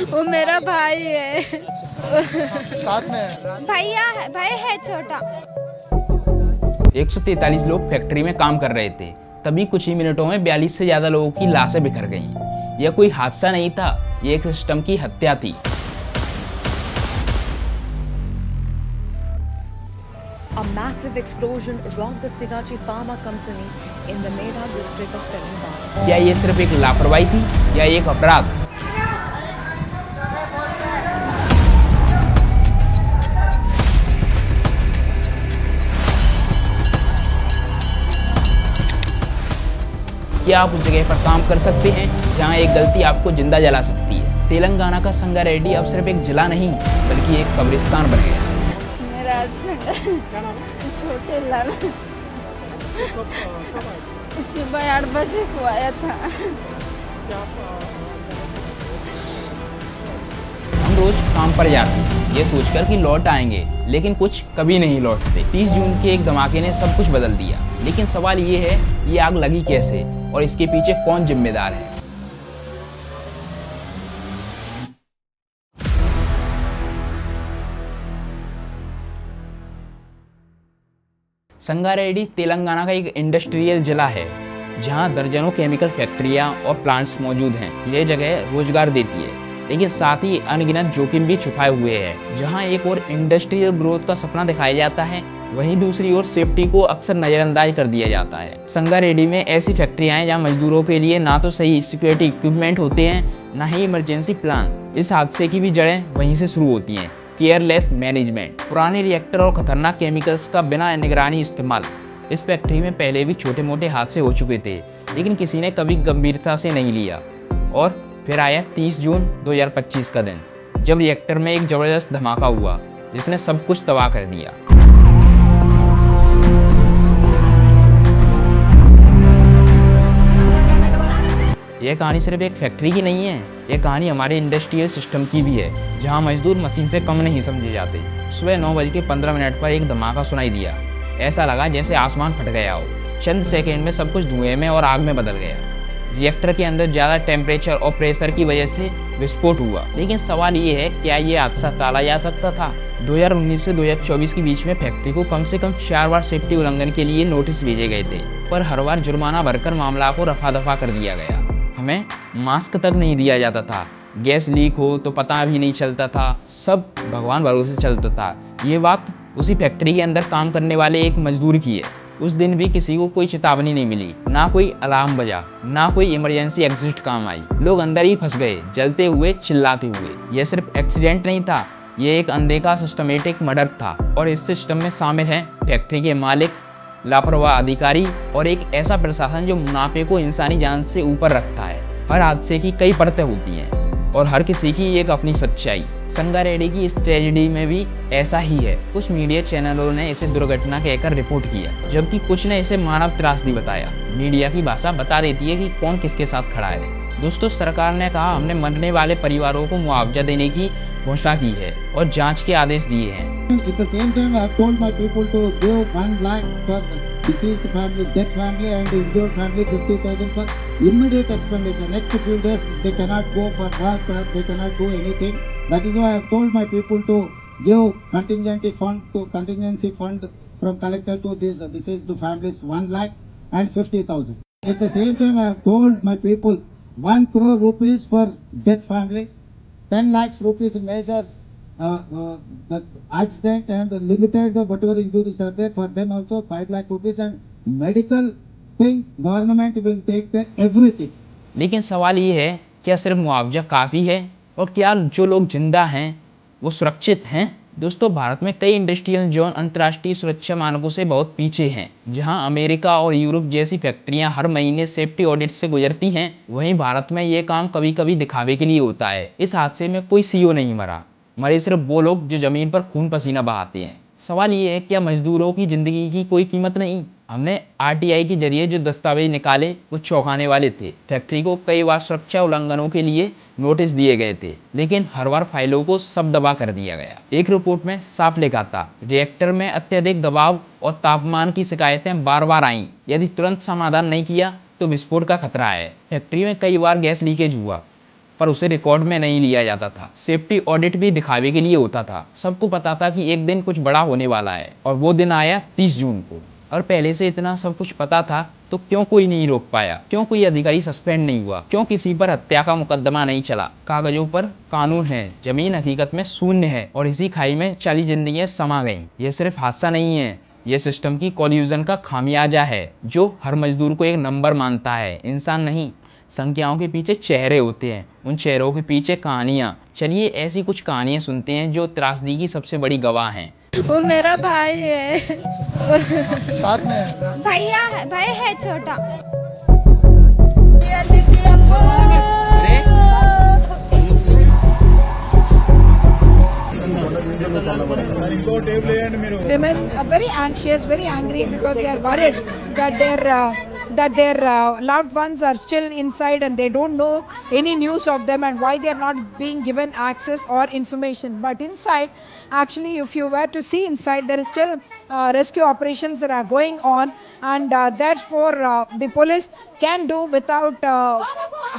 वो मेरा भाई है। साथ में भाई है छोटा। 143 लोग फैक्ट्री में काम कर रहे थे। तभी कुछ ही मिनटों में 42 से ज्यादा लोगों की लाशें बिखर गईं। यह कोई हादसा नहीं था, यह एक सिस्टम की हत्या थी। A massive explosion rocked the Sigachi Pharma Company in the Meda district of Terengganu. क्या ये सिर्फ एक लापरवाही थी या एक अपराध? क्या आप उस जगह पर काम कर सकते हैं जहां एक गलती आपको जिंदा जला सकती है? तेलंगाना का संगारेड्डी अब सिर्फ एक जिला नहीं बल्कि एक कब्रिस्तान बन गया। मेरा हस्बैंड छोटे लाल सुबह 8 बजे को आया था। हम रोज काम पर जाते हैं ये सोचकर कि लौट आएंगे, लेकिन कुछ कभी नहीं लौटते। 30 जून के एक धमाके ने सब कुछ बदल दिया, लेकिन सवाल ये है ये आग लगी कैसे और इसके पीछे कौन जिम्मेदार है? संगारेड्डी तेलंगाना का एक इंडस्ट्रियल जिला है जहां दर्जनों केमिकल फैक्ट्रियां और प्लांट्स मौजूद हैं। यह जगह रोजगार देती है, लेकिन साथ ही अनगिनत जोखिम भी छुपाए हुए हैं। जहां एक और इंडस्ट्रियल ग्रोथ का सपना दिखाया जाता है, वहीं दूसरी ओर सेफ्टी को अक्सर नज़रअंदाज कर दिया जाता है। संगारेड्डी में ऐसी फैक्ट्रियां हैं जहां मजदूरों के लिए ना तो सही सिक्योरिटी इक्विपमेंट होते हैं, ना ही इमरजेंसी प्लान। इस हादसे की भी जड़ें वहीं से शुरू होती हैं। केयरलेस मैनेजमेंट, पुराने रिएक्टर और खतरनाक केमिकल्स का बिना निगरानी इस्तेमाल। इस फैक्ट्री में पहले भी छोटे मोटे हादसे हो चुके थे, लेकिन किसी ने कभी गंभीरता से नहीं लिया। और फिर आया 30 जून 2025 का दिन, जब रिएक्टर में एक जबरदस्त धमाका हुआ जिसने सब कुछ तबाह कर दिया। यह कहानी सिर्फ एक फैक्ट्री की नहीं है, यह कहानी हमारे इंडस्ट्रियल सिस्टम की भी है, जहां मजदूर मशीन से कम नहीं समझे जाते। सुबह 9:15 पर एक धमाका सुनाई दिया। ऐसा लगा जैसे आसमान फट गया हो। चंद सेकंड में सब कुछ धुएं में और आग में बदल गया। रिएक्टर के अंदर ज़्यादा टेम्परेचर और प्रेशर की वजह से विस्फोट हुआ। लेकिन सवाल ये है, क्या ये हादसा टाला जा सकता था? 2019 से 2024 के बीच में फैक्ट्री को कम से कम 4 बार सेफ्टी उल्लंघन के लिए नोटिस भेजे गए थे, पर हर बार जुर्माना भरकर मामला को रफा दफा कर दिया गया। हमें मास्क तक नहीं दिया जाता था, गैस लीक हो तो पता भी नहीं चलता था, सब भगवान भरोसे चलता था। ये बात उसी फैक्ट्री के अंदर काम करने वाले एक मजदूर की है। उस दिन भी किसी को कोई चेतावनी नहीं मिली, ना कोई अलार्म बजा, ना कोई इमरजेंसी एग्जिट काम आई। लोग अंदर ही फंस गए, जलते हुए, चिल्लाते हुए। यह सिर्फ एक्सीडेंट नहीं था, ये एक अनदेखा सिस्टमेटिक मर्डर था। और इस सिस्टम में शामिल हैं फैक्ट्री के मालिक, लापरवाह अधिकारी और एक ऐसा प्रशासन जो मुनाफे को इंसानी जान से ऊपर रखता है। हर हादसे की कई परतें होती हैं और हर किसी की एक अपनी सच्चाई। संगारेड्डी की इस ट्रेजेडी में भी ऐसा ही है। कुछ मीडिया चैनलों ने इसे दुर्घटना कहकर रिपोर्ट किया, जबकि कुछ ने इसे मानव त्रासदी बताया। मीडिया की भाषा बता देती है कि कौन किसके साथ खड़ा है। दोस्तों, सरकार ने कहा हमने मरने वाले परिवारों को मुआवजा देने की घोषणा की है और जांच के आदेश दिए हैं। At the same time, I have told my people to give 1 lakh for deceased family, dead family and injured family 50,000 for immediate expenditure. Next few days, they cannot go for work, they cannot do anything. That is why I have told my people to give contingency fund from collector to these deceased families 1 lakh and 50,000. At the same time, I have told my people 1 crore rupees for dead families, 10 lakhs rupees major the accident and limited whatever injuries are there for them also 5 lakh rupees and medical thing government will take care everything. लेकिन सवाल ये है, क्या सिर्फ मुआवजा काफ़ी है और क्या जो लोग जिंदा हैं वो सुरक्षित हैं? दोस्तों, भारत में कई इंडस्ट्रियल जोन अंतर्राष्ट्रीय सुरक्षा मानकों से बहुत पीछे हैं। जहां अमेरिका और यूरोप जैसी फैक्ट्रियां हर महीने सेफ्टी ऑडिट से गुजरती हैं, वहीं भारत में ये काम कभी कभी दिखावे के लिए होता है। इस हादसे में कोई सीईओ नहीं मरा, मरे सिर्फ वो लोग जो जमीन पर खून पसीना बहाते हैं। सवाल ये है, क्या मजदूरों की जिंदगी की कोई कीमत नहीं? हमने आरटीआई के जरिए जो दस्तावेज निकाले वो चौंकाने वाले थे। फैक्ट्री को कई बार सुरक्षा उल्लंघनों के लिए नोटिस दिए गए थे, लेकिन हर बार फाइलों को सब दबा कर दिया गया। एक रिपोर्ट में साफ लिखा था, रिएक्टर में अत्यधिक दबाव और तापमान की शिकायतें बार बार आईं। यदि तुरंत समाधान नहीं किया तो विस्फोट का खतरा है। फैक्ट्री में कई बार गैस लीकेज हुआ, पर उसे रिकॉर्ड में नहीं लिया जाता था। सेफ्टी ऑडिट भी दिखावे के लिए होता था। सबको पता था कि एक दिन कुछ बड़ा होने वाला है और वो दिन आया 30 जून को। और पहले से इतना सब कुछ पता था तो क्यों कोई नहीं रोक पाया? क्यों कोई अधिकारी सस्पेंड नहीं हुआ? क्यों किसी पर हत्या का मुकदमा नहीं चला? कागजों पर कानून है, जमीन हकीकत में शून्य है और इसी खाई में 40 जिंदगियां समा गईं। ये सिर्फ हादसा नहीं है, ये सिस्टम की कॉल्यूजन का खामियाजा है जो हर मजदूर को एक नंबर मानता है। इंसान नहीं, संख्याओं के पीछे चेहरे होते हैं, उन चेहरों के पीछे कहानियाँ। चलिए ऐसी कुछ कहानियाँ सुनते हैं जो त्रासदी की सबसे बड़ी गवाह हैं। वो मेरा भाई है। साथ में भाई है छोटा। Women are very anxious, very angry because they are worried that their loved ones are still inside and they don't know any news of them and why they are not being given access or information. But inside, actually, if you were to see inside, there is still rescue operations that are going on, and therefore the police can do without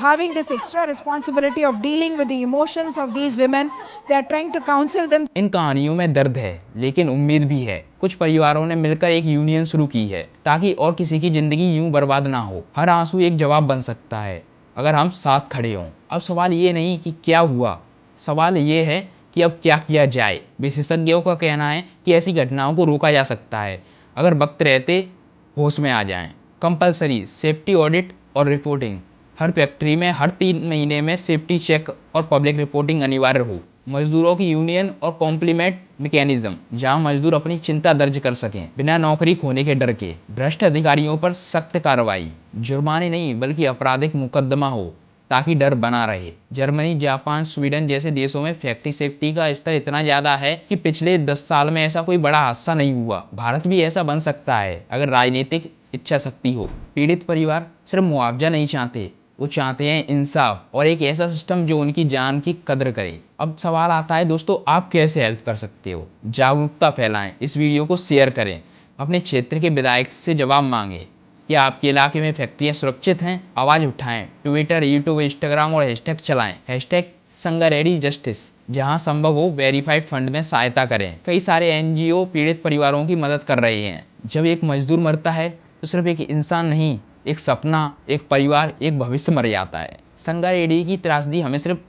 having this extra responsibility of dealing with the emotions of these women. They are trying to counsel them. इन कहानियों में दर्द है लेकिन उम्मीद भी है। कुछ परिवारों ने मिलकर एक यूनियन शुरू की है ताकि और किसी की जिंदगी यूं बर्बाद ना हो। हर आंसू एक जवाब बन सकता है अगर हम साथ खड़े हों। अब सवाल ये नहीं कि क्या हुआ, सवाल ये है कि अब क्या किया जाए। विशेषज्ञों का कहना है कि ऐसी घटनाओं को रोका जा सकता है अगर वक्त रहते होश में आ जाएं। कंपलसरी सेफ्टी ऑडिट और रिपोर्टिंग। हर फैक्ट्री में हर 3 महीने में सेफ्टी चेक और पब्लिक रिपोर्टिंग अनिवार्य हो। मजदूरों की यूनियन और कॉम्प्लीमेंट मैकेनिज्म, जहां मजदूर अपनी चिंता दर्ज कर सकें बिना नौकरी खोने के डर के। भ्रष्ट अधिकारियों पर सख्त कार्रवाई, जुर्माने नहीं बल्कि आपराधिक मुकदमा हो ताकि डर बना रहे। जर्मनी, जापान, स्वीडन जैसे देशों में फैक्ट्री सेफ्टी का स्तर इतना ज़्यादा है कि पिछले 10 साल में ऐसा कोई बड़ा हादसा नहीं हुआ। भारत भी ऐसा बन सकता है अगर राजनीतिक इच्छा शक्ति हो। पीड़ित परिवार सिर्फ मुआवजा नहीं चाहते, वो चाहते हैं इंसाफ और एक ऐसा सिस्टम जो उनकी जान की कदर करे। अब सवाल आता है दोस्तों, आप कैसे हेल्प कर सकते हो? जागरूकता फैलाएं, इस वीडियो को शेयर करें, अपने क्षेत्र के विधायक से जवाब मांगें। क्या आपके इलाके में फैक्ट्रियाँ सुरक्षित हैं? आवाज़ उठाएं। ट्विटर, यूट्यूब, इंस्टाग्राम और हैशटैग चलाएं। Hashtag Sangareddy justice. जहां संभव हो वेरीफाइड फंड में सहायता करें। कई सारे NGO पीड़ित परिवारों की मदद कर रहे हैं। जब एक मजदूर मरता है तो सिर्फ एक इंसान नहीं, एक सपना, एक परिवार, एक भविष्य मर जाता है। संगारेड्डी की त्रासदी हमें सिर्फ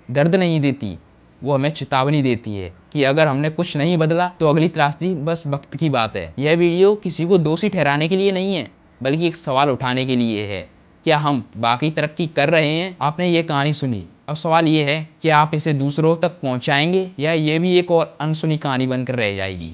दर्द नहीं देती, वो हमें चेतावनी देती है कि अगर हमने कुछ नहीं बदला तो अगली त्रासदी बस वक्त की बात है। यह वीडियो किसी को दोषी ठहराने के लिए नहीं है बल्कि एक सवाल उठाने के लिए है, क्या हम बाकी तरक्की कर रहे हैं? आपने ये कहानी सुनी, अब सवाल ये है कि आप इसे दूसरों तक पहुंचाएंगे या ये भी एक और अनसुनी कहानी बनकर रह जाएगी?